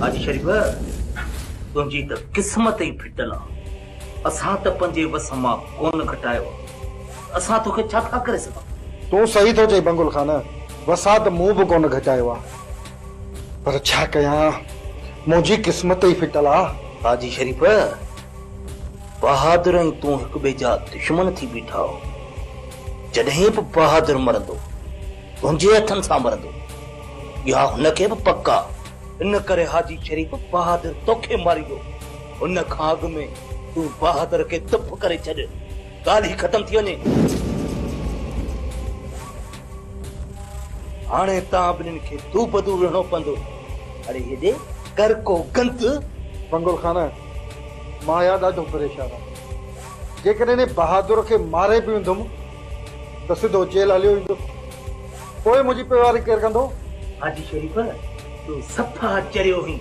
हाजी शरीफ तुझी तो किस्मत ही फिटल असां तो पंजे वस मां कोन घटायो असां तोखे छा था करे सघां। तू सही तो चई बंगुल खान, वसा तो मूं भी कोन घटायो आ, पर छा कयां मुझी किस्मत ही फिटल आ। हाजी शरीफ बहादुर तू एक बे जा दुश्मन थी बीठा हो। जॾहिं भी बहादुर मरंदो तुंहिंजे हथन सां मरंदो या हुनखे भी पक्का। इन करे हाजी शरीफ बहादुर तोखे मारियो, उन खां अॻु में तू बहादुर के तुप करे छॾ, ॻाल्हि ही खत्म थी वञे। हाणे तव्हां ॿिन्हिनि खे तू बदू रहणो पवंदो। अरे हेॾे कर को गंत। बंगुल खान मां या ॾाढो परेशान आहियां। जेकॾहिं ने बहादुर के मारे भी वेंदुमि त सिधो जेल हलियो ईंदो, पोइ मुंहिंजी पेवारी केरु कंदो। हाजी शरीफ तू सफ़ा चरियो ही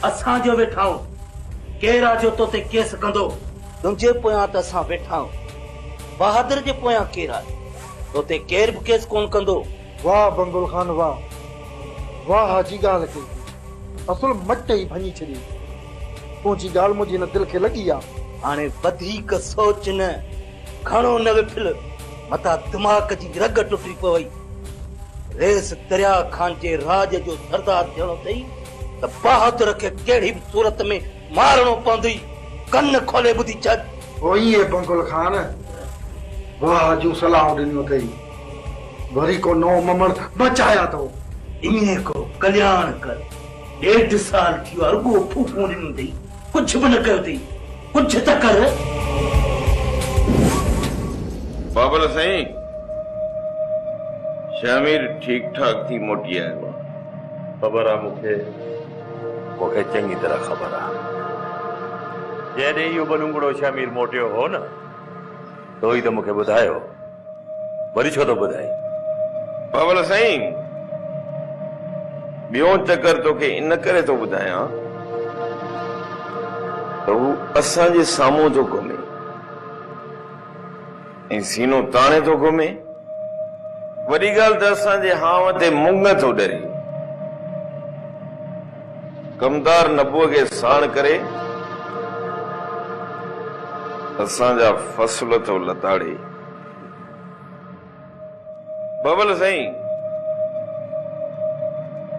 असां जो वेठा आहियूं, केरा जो तो ते केस कंदो। तुंहिंजे पोयां त असां वेठा आहियूं, बहादुर जे पोयां केरु आहे तो ते केर भी केस कोन कंदो। वाह बंगुल खान वाह, वाह हाजी ॻाल्हि कई, असुल मट ही भञी छॾी। तुंहिंजी ॻाल्हि मुंहिंजी न दिल खे लॻी आहे। हाणे वधीक सोच न, घणो न विफिल, मता दिमाग़ जी रग टुटी पवई। रेस दरिया खान जे राज जो सरदार थियणो अथई त बहादुर खे कहिड़ी भी सूरत में मारणो पवंदई। कन खोले ॿुधी छॾ। ओई है बंगुल खान, वाह जूं सलाहूं ॾिनियूं अथई, वरी को नओं ममण बचाया तो। इन को कल्याण कर। 1.5 साल थी वियो रुगो फूफूं ॾिनियूं अथई, कुछ भी न कयो अथई, कुछ त कर। बाबल साईं शामिर ठीक ठाक थी मोटी आयो। खबर आ मूंखे चङी तरह खबर आ। जॾहिं इहो बलूंगड़ो शामिर मोटियो हो न तो ही तो मूंखे ॿुधायो, वरी छो तो ॿुधाई? बाबल साईं ॿियो चकर तोखे इन करे तो ॿुधायां त हू असांजे साम्हूं थो घुमे ऐं सीनो ताणे थो घुमे। वॾी ॻाल्हि त असांजे हाव ते मुंग थो डरे। कमदार नबूअ खे साण करे असांजा फसल थो लताड़े। बबल साईं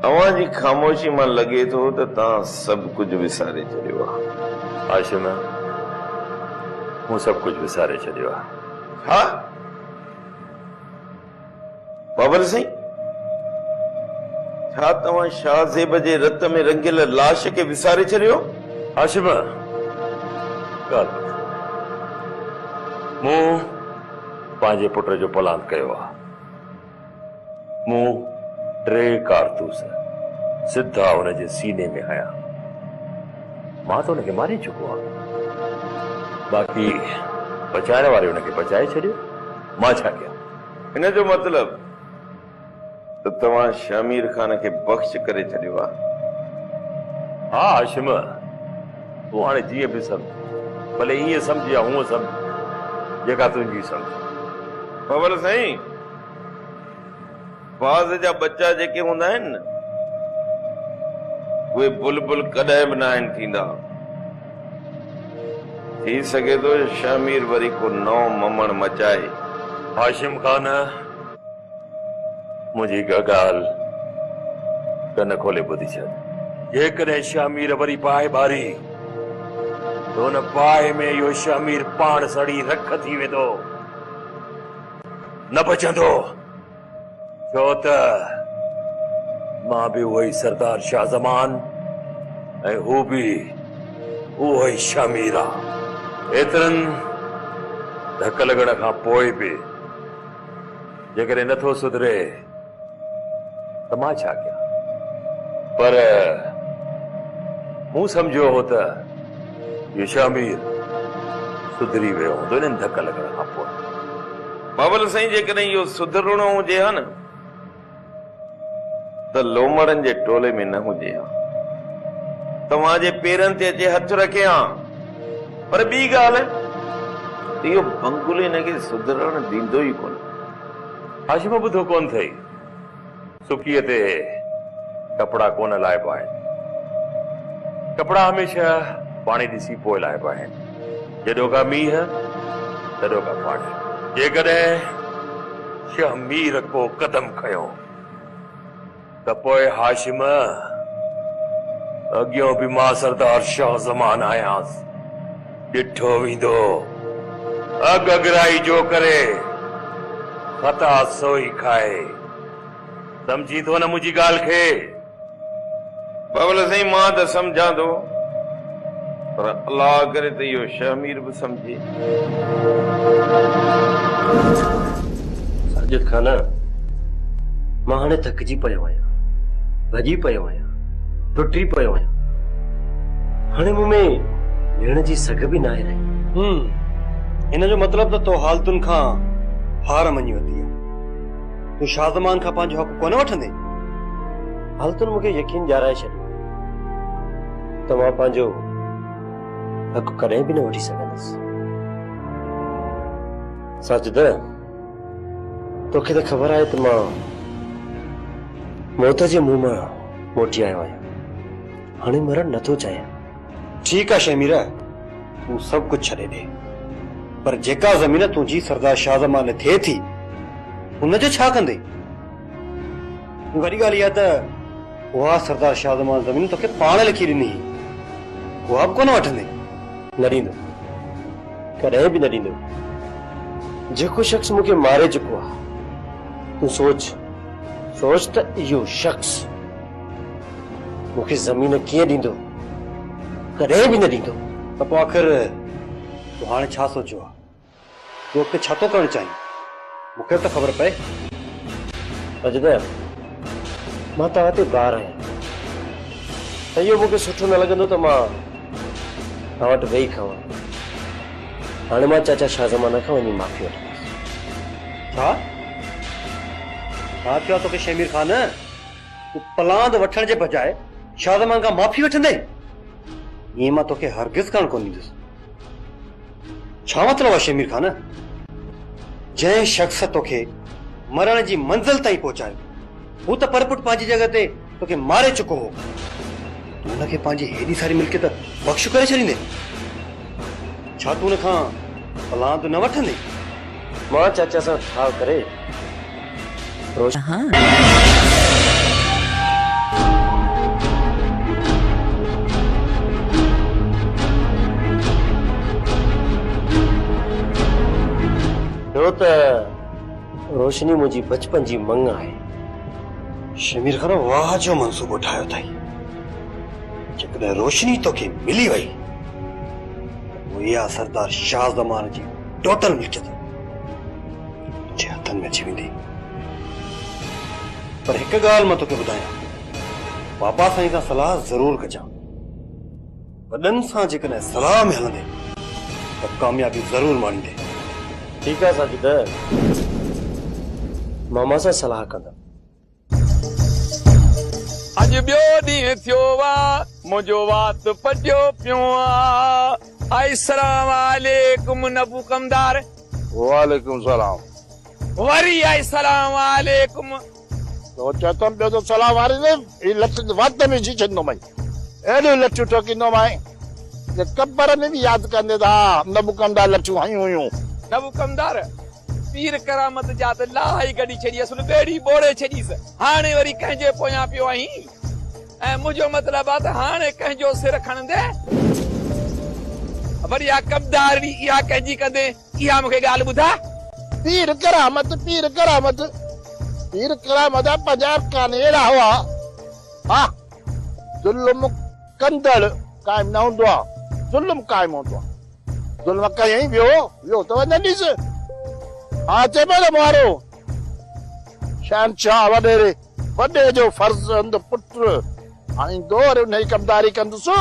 तव्हां जी ख़ामोशी मां लॻे थो त तव्हां सभु कुझु विसारे छॾियो आहे। हाशिम मूं सभु कुझु विसारे छॾियो आहे। हा बाबर साईं छा तव्हां शाहज़ेब जे रत में रंगियल लाश खे विसारे छॾियो? हाशिम मूं पंहिंजे पुट जो पलान कयो आहे। मूं 3 कारतूस सिधा हुनजे सीने में हया। मां तो हुनखे मारे चुको आहे, बाक़ी बचाइण वारे हुनखे बचाए छॾियो। मां छा कयां? हिन जो मतिलब त तव्हां शामिर खान खे बख़्श करे छॾियो आहे। हा हाशिम तूं हाणे जीअं बि सम्झ, भले ईअं सम्झ या हूअं सम्झ, जेका तुंहिंजी सम्झ। बाबर साईं बाज़ जा बच्चा जेके हूंदा आहिनि न उहे बुलबुल कॾहिं बि न आहिनि थींदा। थी सघे थो शामिर वरी को नओं ममण मचाए। हाशिम खान मुंहिंजी हिकु ॻाल्हि कन खोले ॿुधी छॾ। जेकॾहिं शामिर वरी बाहि ॿारी त हुन बाहि में इहो शामिर पाण सड़ी रख थी वेंदो, न बचंदो। छो त मां बि उहो ई सरदार शाह ज़मान ऐं हू बि उहो ई शामिर आहे। एतिरनि धक लॻण खां पोइ बि जेकॾहिं नथो सुधरे त मां छा कयां? पर मूं सम्झियो हो त इहो शामिर सुधरी वियो हूंदो इन्हनि धक लॻण खां पोइ। बाबल साईं जेकॾहिं इहो सुधरणो हुजे हा न त लोमड़नि जे टोले में न हुजे हा, तव्हांजे पेरनि ते अचे हथ रखे हा। पर ॿी ॻाल्हि इहो बंगुल हिनखे सुधरण ॾींदो ई कोन। हाशिम ॿुधो कोन अथई, सुकीअ ते कपड़ा कोन लाइबा आहिनि। कपड़ा हमेशा पानी ॾिसी पोइ लाइबा आहिनि। जॾों का मींहुं तॾों का पाणी। जेकॾहिं शमीर को कदम खयो त पोइ हाशिम अॻियों बि मां सरदार शाह ज़मान आयांसि। ॾिठो वेंदो अगराई जो करे खता सोई खाए। समझी तो न मुंहिंजी ॻाल्हि खे? बाबल साईं मां त समझां थो, पर अल्लाह करे त इहो शमीर बि समझे। साजिद खान, मां हाणे थकिजी पियो आहियां, भॼी पियो आहियां, टुटी पियो आहियां। हाणे मूं में वेहण जी सघ बि न आहे रही। इन जो मतिलब त तो हालतुनि खां हार मञी वरिती आहे। तूं शाहज़मान खां पंहिंजो हक़ कोन वठंदे? हालतुनि मूंखे यकीन ॾियाराए छॾियो त मां पंहिंजो हक़ कॾहिं बि न वठी सघंदुसि। साजिद, तोखे त ख़बर आहे त मां मौत जे मुंहुं मां मोटी आयो आहियां। हाणे मरण नथो चाहियां। ठीकु आहे शमीर, तूं सभु कुझु छॾे ॾे, पर जेका ज़मीन तुंहिंजी सरदार शाहज़मान थिए थी हुनजो छा कंदे? वॾी ॻाल्हि इहा त उहा सरदार शाहज़मान ज़मीन तोखे पाण लिखी ॾिनी, उहा बि कोन वठंदे? न ॾींदो, कॾहिं बि न ॾींदो। जेको शख़्स मूंखे मारे चुको आहे, तूं सोच त इहो शख़्स मूंखे ज़मीन कीअं ॾींदो? कॾहिं बि न ॾींदो। त पोइ आख़िर तूं हाणे छा सोचियो आहे? तूं अॻिते छा थो करणु चाहीं? मूंखे त ख़बर पए। अजद, मां तव्हां ते ॿार आहियां त इहो मूंखे सुठो न लॻंदो त मां तव्हां वटि वेही खावां। हाणे मां चाचा शाहज़मान खां वञी माफ़ी वठंदुसि। छा थियो तोखे शमीर खान? तूं पलांद वठण जे बजाए शाहज़मान खां माफ़ी वठंदे? ईअं मां तोखे हरगिज़ कान कोन ॾींदुसि। छा मतिलब आहे शमीर खान? जंहिं शख़्स तोखे मरण जी मंज़िल ताईं पहुचायो, हू त परपुट पंहिंजी जॻह ते तोखे मारे चुको हो। तूं हुनखे पंहिंजी हेॾी सारी मिल्कियत बख़्श करे छॾींदे? छा तूं हुन खां पलांद न वठंदे? मां चाचा सां ठाह करे रोशनी मुंहिंजी बचपन जी मंग आहे। शमीर खान वाह जो मंसूबो ठाहियो अथई। जेकॾहिं रोशनी तोखे मिली वई, इहा सरदार शाहज़मान जी टोटल मिल्कियत तुंहिंजे हथनि में अची वेंदी। पर हिकु ॻाल्हि मां तोखे ॿुधायां, पापा साईं सां सलाह ज़रूर कजां। वॾनि सां जेकॾहिं सलाह में हलंदे त कामयाबी ज़रूर माणींदे। ठीकु आहे साजिद, मामा सां सलाह कंदमि। अॼु ॿियो ॾींहुं थियो आहे, मुंहिंजो वात पॼियो पियो आहे। अस्सलाम वालेकुम नबू कमदार। वालेकुम सलाम। वरी अस्सलाम वालेकुम। तो चतम ॿियो त सलाम वारींदुमि, ही लट वात में विझी छॾींदोमांइ। एॾियूं लठियूं ठोकींदोमांइ जे कबर में बि यादि कंदे त हा नबू कमदार लठियूं हयूं हुयूं। नबू कमदार पीर करामत जा त लाही कढी छॾीअसि, ॿेड़ी ॿोड़े छॾीसि। हाणे वरी कंहिंजे पोयां पियो आहीं। ऐं मुंहिंजो मतिलबु आहे त हाणे कंहिंजो सिर खणंदे वरी इहा कमदारी इहा कंहिंजी कंदे? इहा मूंखे ॻाल्हि ॿुधा। पीर करामत पंजाब कान अहिड़ा हुआ। हा, ज़ुल्म कंदड़ काइम न हूंदो आहे, ज़ुल्म काइम हूंदो आहे। ज़ुल्म कयईं वियो त वञ ॾिस। हा चए पियो न मारो शहनशाह वॾे जो फर्ज़ंद पुट आईंदो और उन जी कमदारी कंदुसि।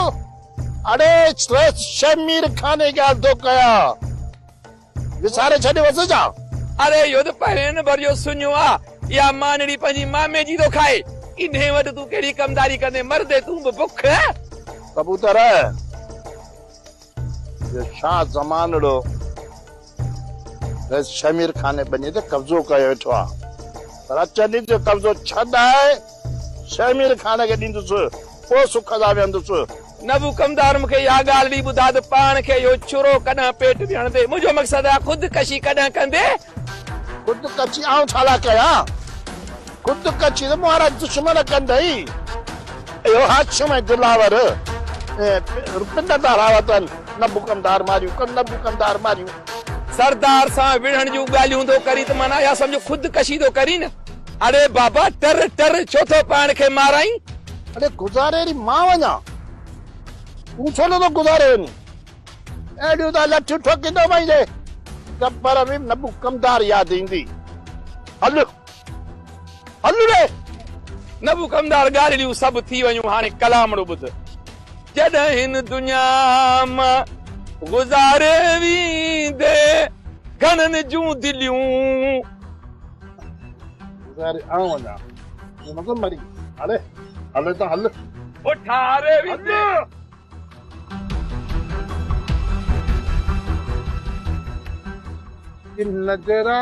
अड़े शमीर खान जी ॻाल्हि थो कयां, विसारे छॾियोसि छा? अरे इहो त पहिरें नंबर जो सुञो आहे। इहा मानड़ी पंहिंजी मामे जी थो खाए। इन्हे वटि तूं कहिड़ी कमदारी कंदे? मर्दे तूं बि बुख। कबूतर शाह ज़मानड़ो शमीर खान बने ते कब्ज़ो कयो वेठो आहे, पर अचनि जो कब्ज़ो छॾाए शमीर खान खे ॾींदुसि, पोइ सुख सां वेहंदुसि। नबू कमदार मूंखे इहा ॻाल्हि ॾी ॿुधा त पाण खे इहो छुरो कॾहिं पेट में हणंदे। मुंहिंजो मक़सदु आहे ख़ुदि कॾहिं कंदे। खुद कची आऊं छाला कया खुद कची तो मारा दुश्मन कंदई यो हाशम दिलावर रुपंदर आवतन नबुकमदार मारियो कन नबुकमदार मारियो सरदार सां विढ़ण जूं ॻाल्हियूं थो करी त माना या समझो ख़ुदि थो करी न। अरे बाबा टर टर छो थो पाण खे माराई? अरे गुज़ारे री मां वञा तूं छो नथो गुज़ारे वञी एॾियूं त लठियूं ठोकींदो वञे पर बि नबुकमदार यादि ईंदी। हल हल रे नबू कमदार ॻाल्हियूं सभु थी वञूं। हाणे कलामड़ो ॿुध। जॾहिं हिन दुनिया मां गुज़ारे वेंदे घणनि जूं दिलियूं गुज़ारे आऊं वञा तूं नथो मरी हले हले त हल उठारे वेंदे नजरा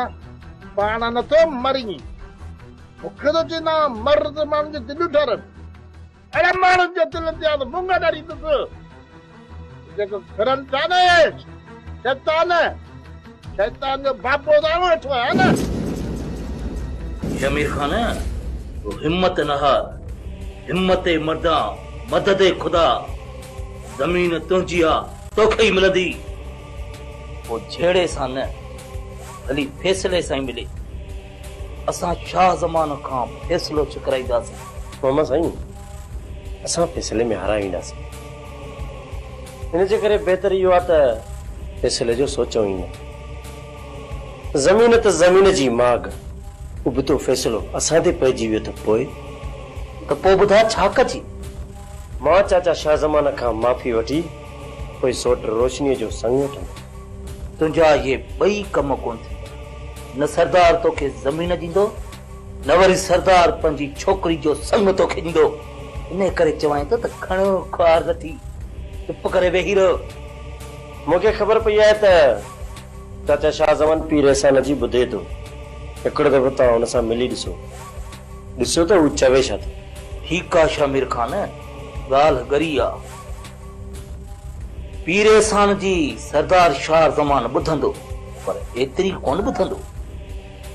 पाण नथो मरी मूंखे तो चवंदा मर्द माण्हुनि जी दिलियूं ठरनि अहिड़े माण्हुनि जे दिलनि ते त मुंग ॾरींदुसि जेको फिरनि था न शैतान जो बाबो दाणो वेठो आहे न। शमीर खान तो हिम्मत न हार हिम्मत मर्दा मदद खुदा ज़मीन तुंहिंजी आहे तोखे ई मिलंदी। पोइ झेड़े सां न भली फैसले सां ई मिले। असां शाह ज़मान खां फैसलो चुकाईंदासीं। मामा साईं असां फैसले में हाराईंदासीं। हिन जे करे बहितर इहो आहे त फैसले जो सोचूं ई न। ज़मीन त ज़मीन जी माग उबतो फैसलो असां ते पइजी वियो त पोइ ॿुधा छा कजी? मां चाचा शाह ज़मान खां माफ़ी वठी पोइ सोट रोशनीअ जो संग वठंदो। तुंहिंजा इहे ॿई कम कोन थींदा। न सरदार तोखे ज़मीन ॾींदो न वरी सरदार पंहिंजी छोकिरी जो संग तोखे ॾींदो। इन करे चवां त खणो ख्वार नथी चुप करे वेही रहो। मूंखे ख़बर पई आहे त चाचा शाह ज़मान पीर एहसान जी ॿुधे थो। हिकिड़ो दफ़ो तव्हां हुन सां मिली ॾिसो त हू चवे छा थो। ठीकु आहे शामिर खान ॻाल्हि गरी आहे। पीर एहसान जी सरदार शाह ज़मान ॿुधंदो पर एतिरी कोन ॿुधंदो।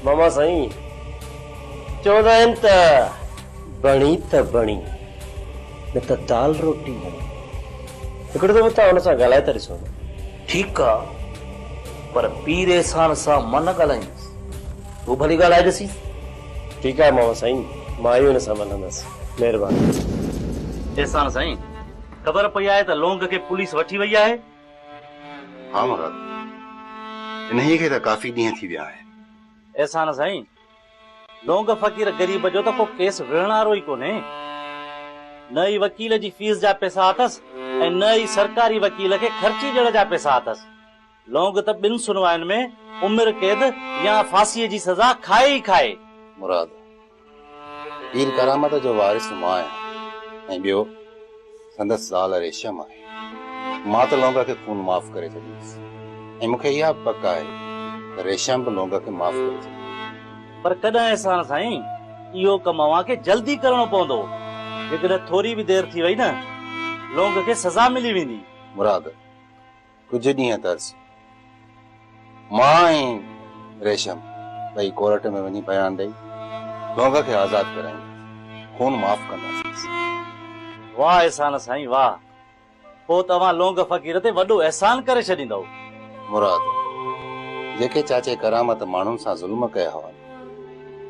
मामा साईं चवंदा आहिनि त बणी त बणी न त दाल रोटी बणी। हिकिड़ो दफ़ो तव्हां हुन सां ॻाल्हाए था ॾिसो। ठीकु आहे पर पीर एहसान सां मां न ॻाल्हाईंदुसि तूं भली ॻाल्हाए ॾिसीं। ठीकु आहे मामा साईं मां ई हुन सां मिलंदुसि। महिरबानी। एहसान साईं ख़बर पई आहे त लोंग खे पुलिस वठी वई आहे। हाँ महाराज इन्हीं खे त काफ़ी ॾींहं थी विया आहिनि। एहसान साईं लोंग फ़कीर गरीब जो त को केस विढ़ण वारो ई कोन्हे। न ई वकील जी फीस जा पैसा अथसि ऐं न ई सरकारी वकील खे ख़र्ची ॾियण जा पैसा अथसि। लोंग त ॿिनि सुनवाइनि में उमिरि कैद या फांसीअ जी सज़ा खाए ई खाए। मुराद पीर करामत जो वारिस मां आहियां ऐं ॿियो संदसि ज़ाल रेशम आहे। मां त लोंग खे खून माफ़ करे छॾींदुसि ऐं मूंखे इहा पक आहे त रेशम बि लोंग खे माफ़ करे छॾींदी। पर कॾहिं एहसान साईं इहो कमु अव्हांखे जल्दी करणो पवंदो। जेकॾहिं थोरी बि देरि थी वई न लोंग खे सज़ा मिली वेंदी। मुराद कुझु ॾींहं तरस मां ऐं रेशम ॿई कोर्ट में वञी बयान ॾेई लोंग खे आज़ाद कराईंदासीं खून माफ़ कंदासीं। वाह एहसान साईं वाह। पोइ तव्हां लोंग फ़कीर ते वॾो एहसान करे छॾींदव। मुराद जेके चाचे करामत माण्हुनि सां ज़ुल्म कया हुआ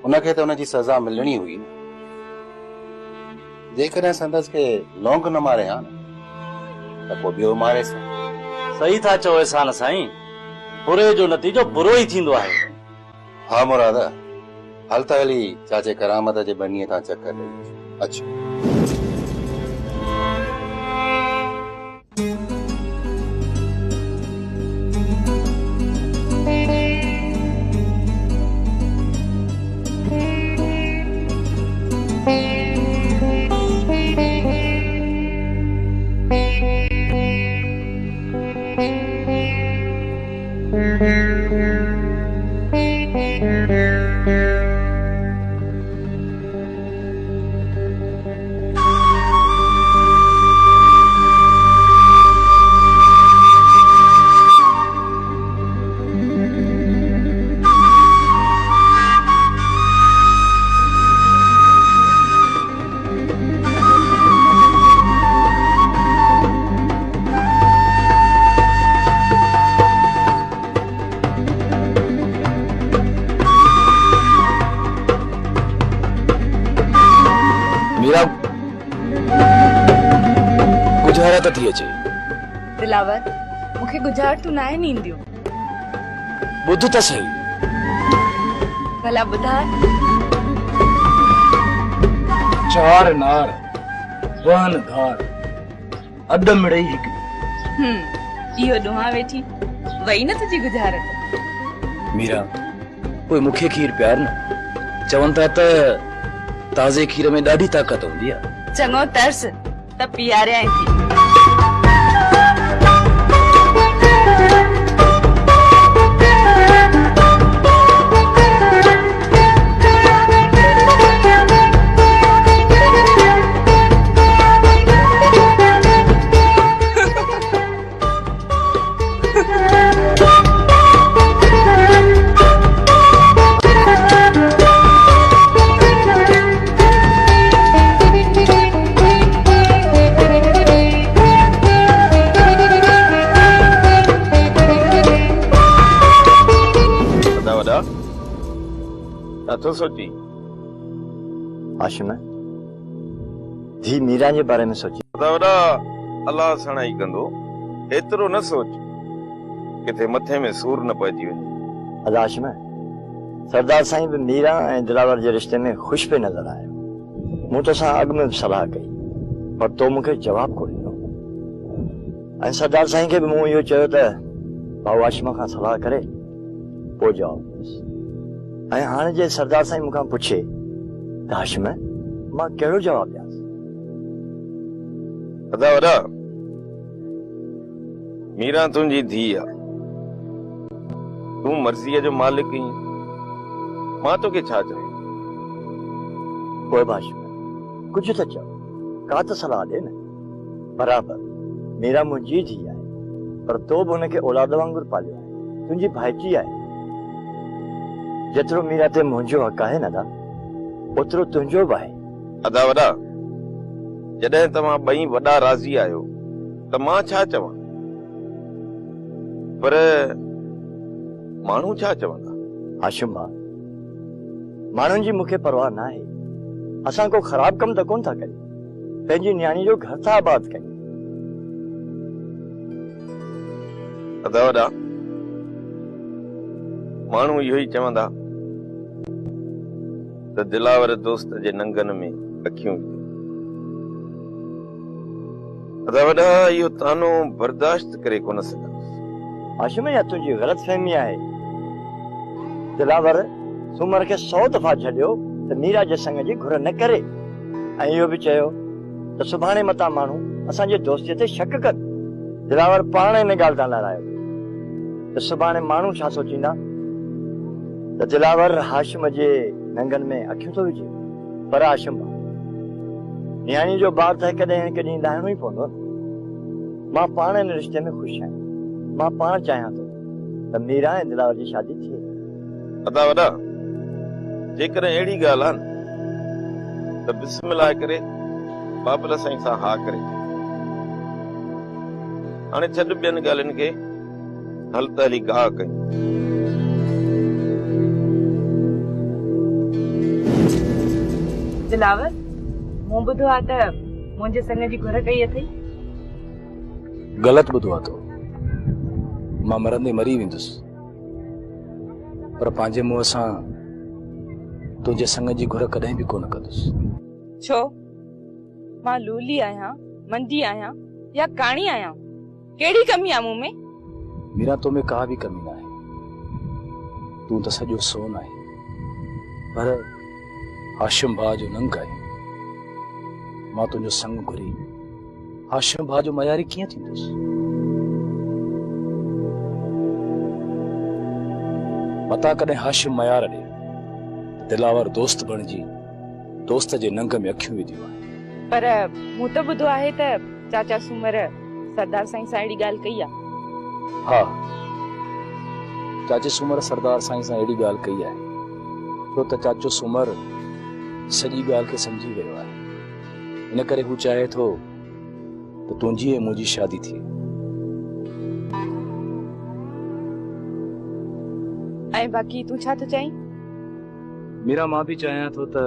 उनखे त उनजी सज़ा मिलणी हुई न। जेकॾहिं संदसि खे लोंग न मारे हा न त पोइ ॿियो मारे सही था चओ एहसान साईं बुरे जो नतीजो बुरो ई थींदो आहे। हा मुराद हल त हली चाचे करामत जे बनीअ तां चकर ॾेई अचो। मीरा गुजारा थी अचे। दिलावर मुखे गुजार तू ना नींदियो। बुध त सही। भला बुधार। 4 नार 1 धार अद मिड़ई हिक। इहो दुआ वेठी वही न तुझी गुजारत। मीरा कोई मुखे खीर प्यार न चवन था त ताज़े खीर में ॾाढी ताकत होंदी आहे। चङो तरस त पीआरिया थी। तो सोची हाशिम धी मीरा जे बारे में सोची। अल्लाह सणाई कंदो एतिरो न सोच किथे मथे में सूर न पइजी वञे। अदा हाशिम सरदार साईं भी मीरा ऐं दिलावर जे रिश्ते में खुश पे नजर आयो। मूं तोसां अॻु में सलाह कई पर तो मूंखे जवाब कोन ॾिनो। ऐं सरदार साईं खे बि मूं इहो चयो त भाउ हाशिम खां सलाह करे पोइ जवाब ॾियसि। ऐं हाणे जे सरदार साईं मूंखां पुछे त हाशिम मां कहिड़ो जवाब ॾियांसि। अदा वॾा मीरा तुंहिंजी धीउ आहे। तूं मर्ज़ीअ जो मालिक आहीं। मां तोखे छा चवां। पोइ हाशिम कुझु त चओ का त सलाह ॾे न। बराबरि मीरा मुंहिंजी धीउ आहे पर तो बि हुनखे औलाद वांगुरु पालियो आहे। तुंहिंजी भाइटी आहे। जेतिरो मीरा ते मुंहिंजो हक़ आहे न दा ओतिरो तुंहिंजो बि आहे। अदा वॾा जॾहिं तव्हां ॿई वॾा राज़ी आहियो त मां छा चवां। पर माण्हू छा चवंदा। हाशिम माण्हुनि जी मूंखे परवाह न आहे। असां को ख़राब कमु त कोन था कयूं। पंहिंजी न्याणी जो घर था आबाद कयूं। अदा वॾा माण्हू इहो ई चवंदा त दिलावर दोस्त जे नंगन में अखियूं। अदा वॾा इहो तानो बर्दाश्त करे कोन सघंदुसि। हाशिम या तुंहिंजी ग़लत फहमी आहे। दिलावर सूमर खे 100 दफ़ा छॾियो त मीरा जे संग जी घुर न करे ऐं इहो बि चयो त सुभाणे मतां माण्हू असांजे दोस्तीअ ते शक कनि। दिलावर पाण इन ॻाल्हि तां लारायो त सुभाणे माण्हू छा सोचींदा त दिलावर हाशिम जे नंगन में अखियूं थो विझे। पर हाशिम न्याणी जो ॿार त कॾहिं कॾहिं लाहिणो ई पवंदो। मां पाण इन रिश्ते में ख़ुशि आहियां। मां पाण चाहियां थो त मीरा ऐं दिलावर जी शादी थिए। अदा वॾा जेकर अहिड़ी ॻाल्हि आहे न त बिस्मिल्लाह करे बाबल साईं सां हा करे। हाणे छॾ ॿियनि ॻाल्हियुनि खे हल त हली गाह कयूं। दिलावर मूं ॿुधो आहे त मुंहिंजे संग जी घुर कई अथई। ग़लति ॿुधो आहे तो। मां मरंदे मरी वेंदुसि पर पंहिंजे मुंहं सां तुंहिंजे संग जी घुर कॾहिं बि कोन कंदुसि। छो मां लूली आहियां मंदी आहियां या काणी आहियां। कहिड़ी कमी आहे मूं में। मीरा तो में का भी कमी ना है। तू तो सजो सोन है पर हाशिम भा जो नंग है। मां तुझो संग घुरी हाशिम भा जो मयारी किए थी। मता कदे हाशिम मयार दे दिलावर दोस्त बणजी दोस्त जे नंग में अखियूं विधियूं आहे। पर मूं तो ॿुधो आहे त चाचा सूमर सरदार साईं सां अहिड़ी ॻाल्हि कई आहे। हाँ चाचे सूमर सरदार साईं सां अहिड़ी ॻाल्हि कई आहे छो त चाचो सूमर सॼी ॻाल्हि खे समझी वियो आहे। इन करे हू चाहे थो त तुंहिंजी ऐं मुंहिंजी शादी थिए। ऐं बाक़ी तूं छा थो चईं? मीरा मां भी चाहियां थो त